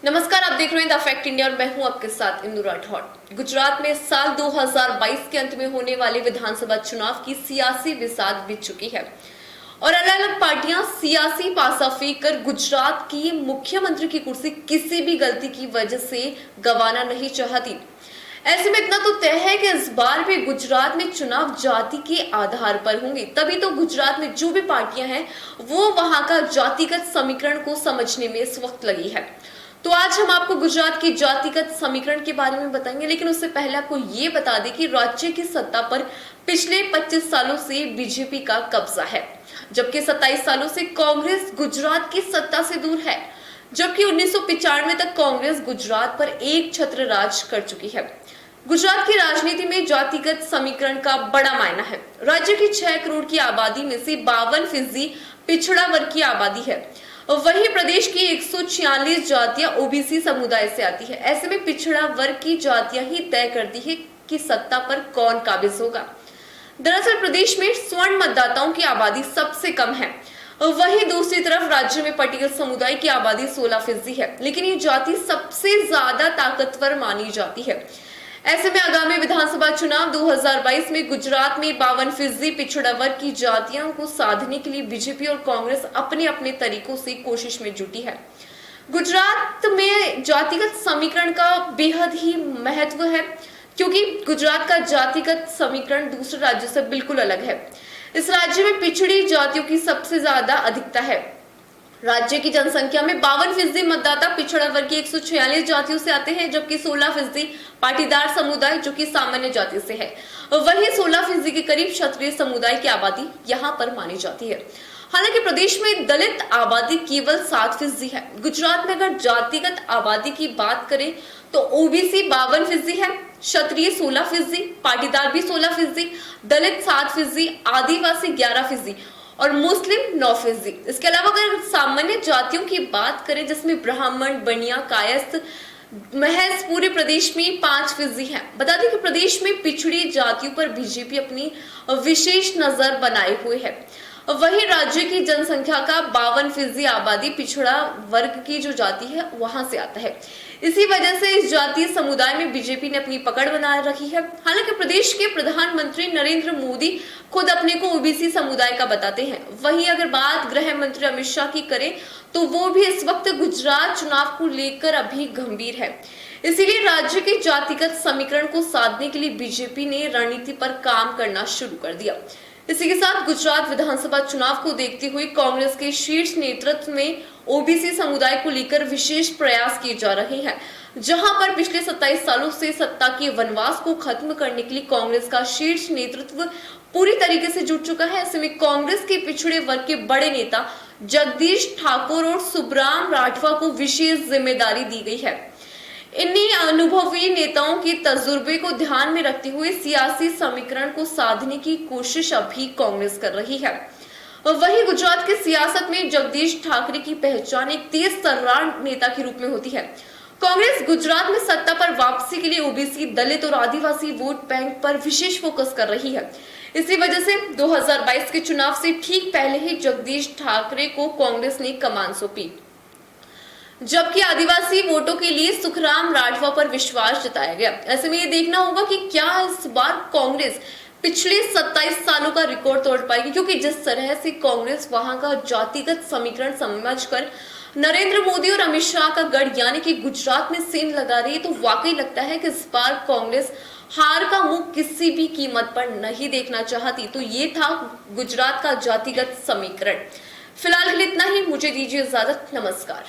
नमस्कार, आप देख रहे हैं द फैक्ट इंडिया और मैं हूं आपके साथ इंदु राठौड़। गुजरात में साल 2022 के अंत में होने वाले विधानसभा चुनाव की सियासी बिसात बीत चुकी है और अलग अलग पार्टियां सियासी पासा फेंक कर गुजरात की मुख्यमंत्री की कुर्सी किसी भी गलती की वजह से गंवाना नहीं चाहती। ऐसे में इतना तो तय है कि इस बार भी गुजरात में चुनाव जाति के आधार पर होंगे, तभी तो गुजरात में जो भी पार्टियां हैं वो वहां का जातिगत समीकरण को समझने में इस वक्त लगी है। तो आज हम आपको गुजरात की जातिगत समीकरण के बारे में बताएंगे, लेकिन उससे पहले आपको ये बता दें कि राज्य की सत्ता पर पिछले 25 सालों से बीजेपी का कब्जा है, जबकि 27 सालों से कांग्रेस गुजरात की सत्ता से दूर है। जबकि 1995 तक कांग्रेस गुजरात पर एक छत्र राज कर चुकी है। गुजरात की राजनीति में जातिगत समीकरण का बड़ा मायना है। राज्य की 6 करोड़ की आबादी में से 52% पिछड़ा वर्ग की आबादी है। वहीं प्रदेश की 146 जातियां ओबीसी समुदाय से आती है। ऐसे में पिछड़ा वर्ग की जातियां ही तय करती है कि सत्ता पर कौन काबिज होगा। दरअसल प्रदेश में स्वर्ण मतदाताओं की आबादी सबसे कम है। वहीं दूसरी तरफ राज्य में पटेल समुदाय की आबादी 16% है, लेकिन ये जाति सबसे ज्यादा ताकतवर मानी जाती है। ऐसे में आगामी विधानसभा चुनाव 2022 में गुजरात में 52% पिछड़ा वर्ग की जातियों को साधने के लिए बीजेपी और कांग्रेस अपने अपने तरीकों से कोशिश में जुटी है। गुजरात में जातिगत समीकरण का बेहद ही महत्व है, क्योंकि गुजरात का जातिगत समीकरण दूसरे राज्यों से बिल्कुल अलग है। इस राज्य में पिछड़ी जातियों की सबसे ज्यादा अधिकता है। राज्य की जनसंख्या में 52% मतदाता पिछड़ा वर्ग की 146 जातियों से आते हैं, जबकि 16% पाटीदार समुदाय जो कि सामान्य जाति से है। वहीं 16% के करीब क्षत्रिय समुदाय की आबादी यहाँ पर मानी जाती है। हालांकि प्रदेश में दलित आबादी केवल 7% है। गुजरात में अगर जातिगत आबादी की बात करें तो ओबीसी 52% है, क्षत्रिय 16%, पाटीदार भी 16%, दलित 7%, आदिवासी 11% और मुस्लिम 9%। इसके अलावा अगर सामान्य जातियों की बात करें जिसमें ब्राह्मण, बनिया, कायस्थ महज पूरे प्रदेश में 5% है। बता दें कि प्रदेश में पिछड़ी जातियों पर बीजेपी अपनी विशेष नजर बनाए हुए है। वहीं राज्य की जनसंख्या का 52% आबादी पिछड़ा वर्ग की जो जाति है वहां से आता है। इसी वजह से इस जातीय समुदाय में बीजेपी ने अपनी पकड़ बनाए रखी है। हालांकि प्रदेश के प्रधानमंत्री नरेंद्र मोदी खुद अपने को ओबीसी समुदाय का बताते हैं। वहीं अगर बात गृह मंत्री अमित शाह की करें तो वो भी इस वक्त गुजरात चुनाव को लेकर अभी गंभीर है। इसीलिए राज्य के जातिगत समीकरण को साधने के लिए बीजेपी ने रणनीति पर काम करना शुरू कर दिया। इसी के साथ गुजरात विधानसभा चुनाव को देखते हुए कांग्रेस के शीर्ष नेतृत्व में ओबीसी समुदाय को लेकर विशेष प्रयास किए जा रहे हैं, जहां पर पिछले 27 सालों से सत्ता के वनवास को खत्म करने के लिए कांग्रेस का शीर्ष नेतृत्व पूरी तरीके से जुट चुका है। ऐसे में कांग्रेस के पिछड़े वर्ग के बड़े नेता जगदीश ठाकुर और सुब्राम राठवा को विशेष जिम्मेदारी दी गई है। इन्हीं अनुभवी नेताओं के तजुर्बे को ध्यान में रखते हुए सियासी समीकरण को साधने की कोशिश अभी कांग्रेस कर रही है। वहीं गुजरात की सियासत में जगदीश ठाकरे की पहचान एक तेज तर्रार नेता के रूप में होती है। कांग्रेस गुजरात में सत्ता पर वापसी के लिए ओबीसी, दलित और आदिवासी वोट बैंक पर विशेष फोकस कर रही है। इसी वजह से 2022 के चुनाव से ठीक पहले ही जगदीश ठाकरे को कांग्रेस ने कमान सौंपी, जबकि आदिवासी वोटों के लिए सुखराम राठवा पर विश्वास जताया गया। ऐसे में ये देखना होगा कि क्या इस बार कांग्रेस पिछले 27 सालों का रिकॉर्ड तोड़ पाएगी, क्योंकि जिस तरह से कांग्रेस वहां का जातिगत समीकरण समझकर नरेंद्र मोदी और अमित शाह का गढ़ यानी कि गुजरात में सेंध लगा रही है, तो वाकई लगता है कि इस बार कांग्रेस हार का मुंह किसी भी कीमत पर नहीं देखना चाहती। तो ये था गुजरात का जातिगत समीकरण। फिलहाल के लिए इतना ही, मुझे दीजिए इजाजत। नमस्कार।